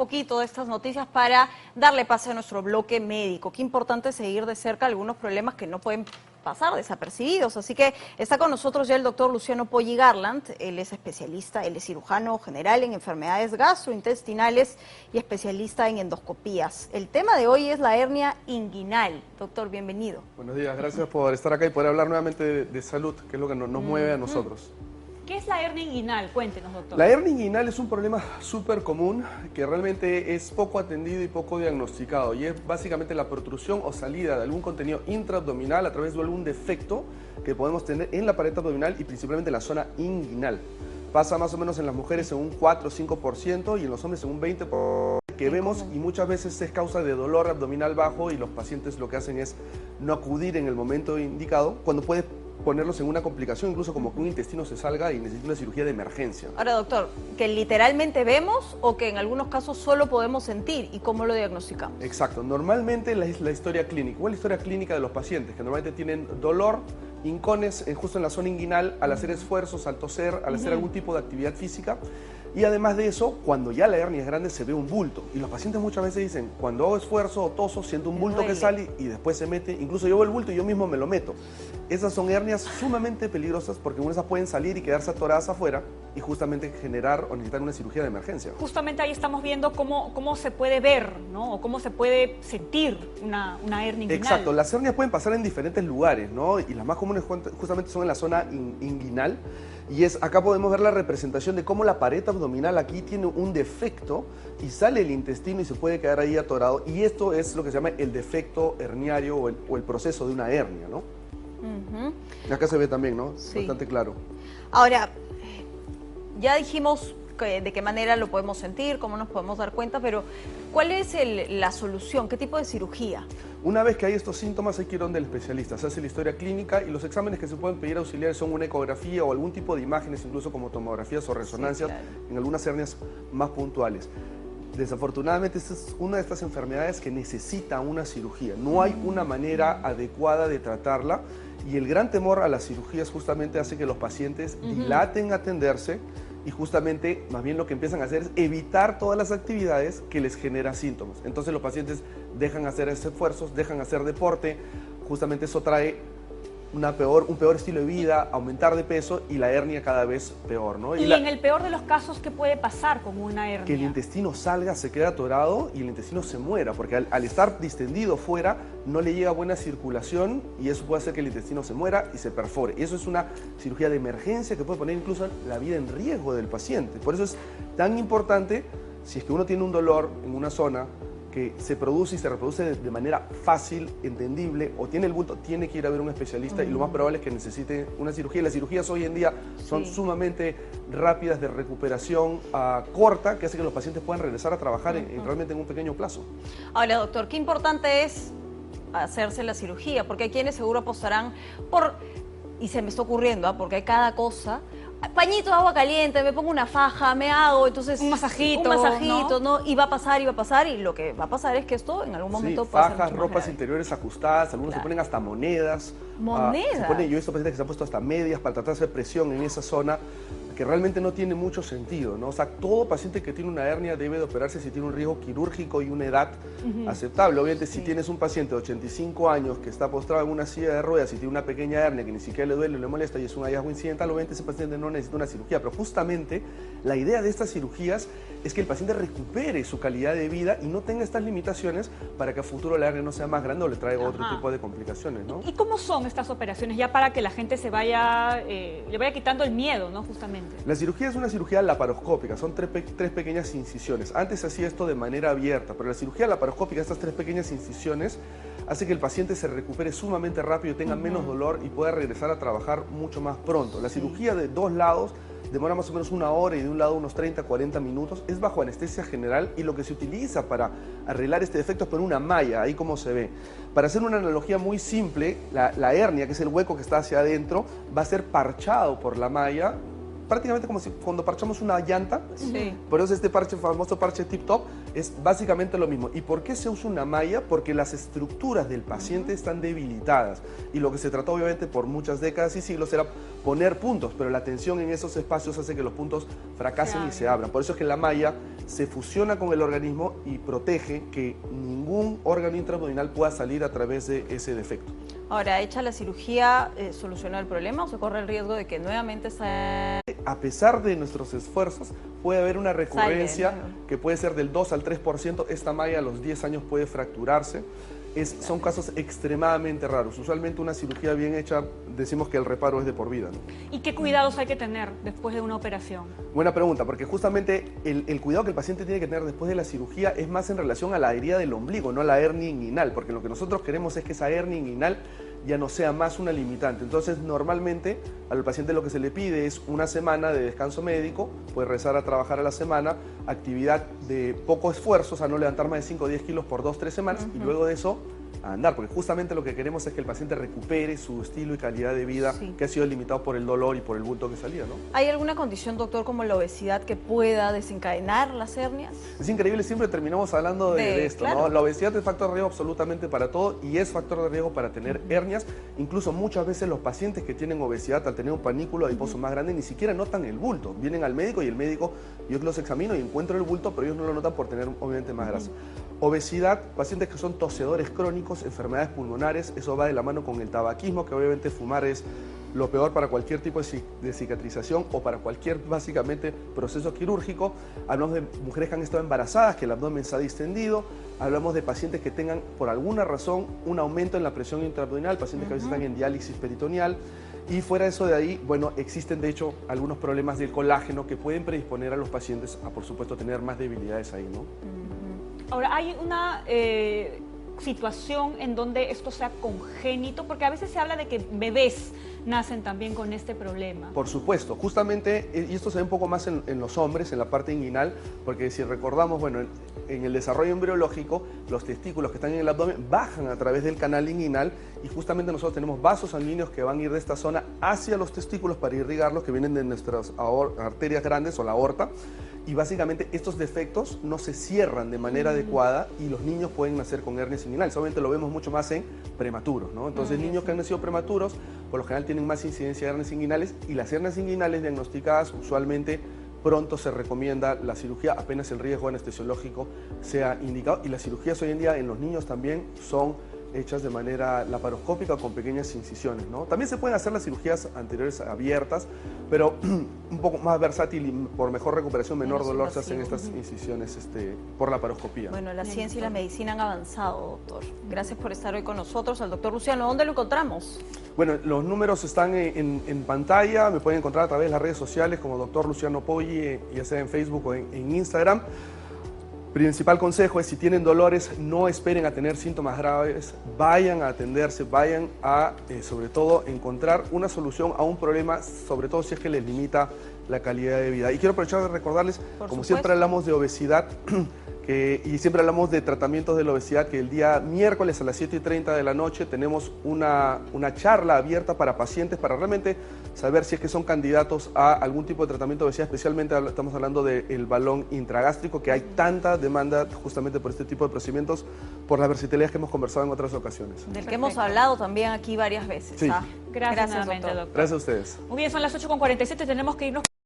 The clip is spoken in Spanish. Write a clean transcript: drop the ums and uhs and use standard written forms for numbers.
poquito de estas noticias para darle pase a nuestro bloque médico. Qué importante seguir de cerca algunos problemas que no pueden pasar desapercibidos. Así que está con nosotros ya el doctor Luciano Poggi Garland. Él es especialista, él es cirujano general en enfermedades gastrointestinales y especialista en endoscopías. El tema de hoy es la hernia inguinal. Doctor, bienvenido. Buenos días, gracias por estar acá y poder hablar nuevamente de salud, que es lo que nos mueve a nosotros. ¿Qué es la hernia inguinal? Cuéntenos, doctor. La hernia inguinal es un problema súper común que realmente es poco atendido y poco diagnosticado, y es básicamente la protrusión o salida de algún contenido intraabdominal a través de algún defecto que podemos tener en la pared abdominal y principalmente en la zona inguinal. Pasa más o menos en las mujeres en un 4 o 5% y en los hombres en un 20% que vemos, y muchas veces es causa de dolor abdominal bajo, y los pacientes lo que hacen es no acudir en el momento indicado, cuando puede ponerlos en una complicación, incluso como que un intestino se salga y necesita una cirugía de emergencia. Ahora, doctor, ¿que literalmente vemos o que en algunos casos solo podemos sentir, y cómo lo diagnosticamos? Exacto, normalmente la historia clínica, o la historia clínica de los pacientes, que normalmente tienen dolor, hincones justo en la zona inguinal al hacer esfuerzos, al toser, al hacer algún tipo de actividad física. Y además de eso, cuando ya la hernia es grande, se ve un bulto. Y los pacientes muchas veces dicen, cuando hago esfuerzo o toso, siento un bulto que sale y después se mete. Incluso yo veo el bulto y yo mismo me lo meto. Esas son hernias sumamente peligrosas porque unas pueden salir y quedarse atoradas afuera y justamente generar o necesitar una cirugía de emergencia. Justamente ahí estamos viendo cómo se puede ver, ¿no? O cómo se puede sentir una hernia inguinal. Exacto, las hernias pueden pasar en diferentes lugares, ¿no? Y las más comunes justamente son en la zona inguinal. Y acá podemos ver la representación de cómo la pared abdominal aquí tiene un defecto y sale el intestino y se puede quedar ahí atorado. Y esto es lo que se llama el defecto herniario o el proceso de una hernia, ¿no? Acá se ve también, ¿no? Sí. Bastante claro. Ahora, ya dijimos de qué manera lo podemos sentir, cómo nos podemos dar cuenta, pero ¿cuál es la solución? ¿Qué tipo de cirugía? Una vez que hay estos síntomas, hay que ir donde el especialista. Se hace la historia clínica y los exámenes que se pueden pedir auxiliares son una ecografía o algún tipo de imágenes, incluso como tomografías o resonancias, sí, claro, en algunas hernias más puntuales. Desafortunadamente, esta es una de estas enfermedades que necesita una cirugía. No hay una manera adecuada de tratarla, y el gran temor a las cirugías justamente hace que los pacientes dilaten a atenderse, y justamente más bien lo que empiezan a hacer es evitar todas las actividades que les generan síntomas. Entonces los pacientes dejan hacer esfuerzos, dejan hacer deporte, justamente eso trae un peor estilo de vida, aumentar de peso y la hernia cada vez peor, ¿no? Y en el peor de los casos, ¿qué puede pasar con una hernia? Que el intestino salga, se quede atorado y el intestino se muera, porque al estar distendido fuera no le llega buena circulación y eso puede hacer que el intestino se muera y se perfore. Y eso es una cirugía de emergencia que puede poner incluso la vida en riesgo del paciente. Por eso es tan importante, si es que uno tiene un dolor en una zona que se produce y se reproduce de manera fácil, entendible, o tiene el bulto, tiene que ir a ver a un especialista y lo más probable es que necesite una cirugía. Las cirugías hoy en día son sumamente rápidas, de recuperación corta, que hace que los pacientes puedan regresar a trabajar realmente en un pequeño plazo. Ahora, doctor, qué importante es hacerse la cirugía, porque hay quienes seguro apostarán por, y se me está ocurriendo, porque hay cada cosa, pañito de agua caliente, me pongo una faja, me hago, entonces un masajito, ¿no? Y va a pasar, y lo que va a pasar es que esto en algún momento pasa. Fajas, ropas interiores ajustadas, algunos se ponen hasta monedas. ¿Monedas? Yo he visto pacientes que se han puesto hasta medias para tratar de hacer presión en esa zona, que realmente no tiene mucho sentido, ¿no? O sea, todo paciente que tiene una hernia debe de operarse si tiene un riesgo quirúrgico y una edad aceptable. Obviamente, si tienes un paciente de 85 años que está postrado en una silla de ruedas y tiene una pequeña hernia que ni siquiera le duele o le molesta y es un hallazgo incidental, obviamente ese paciente no necesita una cirugía. Pero justamente la idea de estas cirugías es que el paciente recupere su calidad de vida y no tenga estas limitaciones para que a futuro la hernia no sea más grande o le traiga otro tipo de complicaciones, ¿no? ¿Y cómo son estas operaciones? Ya para que la gente le vaya quitando el miedo, ¿no? Justamente. La cirugía es una cirugía laparoscópica, son tres pequeñas incisiones. Antes se hacía esto de manera abierta, pero la cirugía laparoscópica, estas tres pequeñas incisiones, hace que el paciente se recupere sumamente rápido, tenga menos dolor y pueda regresar a trabajar mucho más pronto. La cirugía de dos lados demora más o menos 1 hora y de un lado unos 30-40 minutos, es bajo anestesia general y lo que se utiliza para arreglar este defecto es poner una malla, ahí como se ve. Para hacer una analogía muy simple, la hernia, que es el hueco que está hacia adentro, va a ser parchado por la malla prácticamente como si cuando parchamos una llanta. Sí. Por eso este parche, famoso parche Tip Top, es básicamente lo mismo. ¿Y por qué se usa una malla? Porque las estructuras del paciente están debilitadas. Y lo que se trató obviamente por muchas décadas y siglos era poner puntos, pero la tensión en esos espacios hace que los puntos fracasen y se abran. Por eso es que la malla se fusiona con el organismo y protege que ningún órgano intraabdominal pueda salir a través de ese defecto. Ahora, ¿hecha la cirugía solucionó el problema o se corre el riesgo de que nuevamente salga? A pesar de nuestros esfuerzos, puede haber una recurrencia que puede ser del 2 al 3%. Esta malla a los 10 años puede fracturarse. Son casos extremadamente raros. Usualmente una cirugía bien hecha, decimos que el reparo es de por vida, ¿no? ¿Y qué cuidados hay que tener después de una operación? Buena pregunta, porque justamente el cuidado que el paciente tiene que tener después de la cirugía es más en relación a la herida del ombligo, no a la hernia inguinal, porque lo que nosotros queremos es que esa hernia inguinal ya no sea más una limitante. Entonces, normalmente al paciente lo que se le pide es una semana de descanso médico, puede regresar a trabajar a la semana, actividad de poco esfuerzo, o sea, no levantar más de 5 o 10 kilos por 2 o 3 semanas, y luego de eso a andar, porque justamente lo que queremos es que el paciente recupere su estilo y calidad de vida que ha sido limitado por el dolor y por el bulto que salía, ¿no? ¿Hay alguna condición, doctor, como la obesidad que pueda desencadenar las hernias? Es increíble, siempre terminamos hablando de esto, claro, ¿no? La obesidad es factor de riesgo absolutamente para todo y es factor de riesgo para tener hernias. Incluso muchas veces los pacientes que tienen obesidad, al tener un panículo adiposo más grande, ni siquiera notan el bulto. Vienen al médico y el médico, yo los examino y encuentro el bulto, pero ellos no lo notan por tener obviamente más grasa. Obesidad, pacientes que son tosedores crónicos, enfermedades pulmonares, eso va de la mano con el tabaquismo, que obviamente fumar es lo peor para cualquier tipo de cicatrización o para cualquier, básicamente, proceso quirúrgico. Hablamos de mujeres que han estado embarazadas, que el abdomen se ha distendido. Hablamos de pacientes que tengan, por alguna razón, un aumento en la presión intraabdominal, pacientes que a veces están en diálisis peritoneal. Y fuera de eso de ahí, bueno, existen de hecho algunos problemas del colágeno que pueden predisponer a los pacientes a, por supuesto, tener más debilidades ahí, ¿no? Ahora, hay una situación en donde esto sea congénito, porque a veces se habla de que bebés nacen también con este problema. Por supuesto, justamente, y esto se ve un poco más en los hombres, en la parte inguinal, porque si recordamos, bueno, en el desarrollo embriológico, los testículos que están en el abdomen bajan a través del canal inguinal y justamente nosotros tenemos vasos sanguíneos que van a ir de esta zona hacia los testículos para irrigarlos, que vienen de nuestras arterias grandes o la aorta. Y básicamente estos defectos no se cierran de manera adecuada y los niños pueden nacer con hernias inguinales. Obviamente lo vemos mucho más en prematuros, ¿no? Entonces niños que han nacido prematuros, por lo general tienen más incidencia de hernias inguinales y las hernias inguinales diagnosticadas usualmente pronto se recomienda la cirugía apenas el riesgo anestesiológico sea indicado. Y las cirugías hoy en día en los niños también son hechas de manera laparoscópica o con pequeñas incisiones, ¿no? También se pueden hacer las cirugías anteriores abiertas, pero un poco más versátil y por mejor recuperación, menor dolor, se hacen estas incisiones por laparoscopía. Bueno, la ciencia y la medicina han avanzado, doctor. Gracias por estar hoy con nosotros. Al doctor Luciano, ¿dónde lo encontramos? Bueno, los números están en pantalla, me pueden encontrar a través de las redes sociales como doctor Luciano Poggi, ya sea en Facebook o en Instagram. Principal consejo es, si tienen dolores, no esperen a tener síntomas graves, vayan a atenderse, vayan a, sobre todo, encontrar una solución a un problema, sobre todo si es que les limita la calidad de vida. Y quiero aprovechar de recordarles, como siempre hablamos de obesidad, y siempre hablamos de tratamientos de la obesidad, que el día miércoles a las 7:30 de la noche tenemos una charla abierta para pacientes para realmente saber si es que son candidatos a algún tipo de tratamiento de obesidad, especialmente estamos hablando del balón intragástrico, que hay tanta demanda justamente por este tipo de procedimientos, por las versatilidades que hemos conversado en otras ocasiones. Del que hemos hablado también aquí varias veces. Sí. Gracias nuevamente, doctor. Gracias a ustedes. Muy bien, son las 8:47, tenemos que irnos.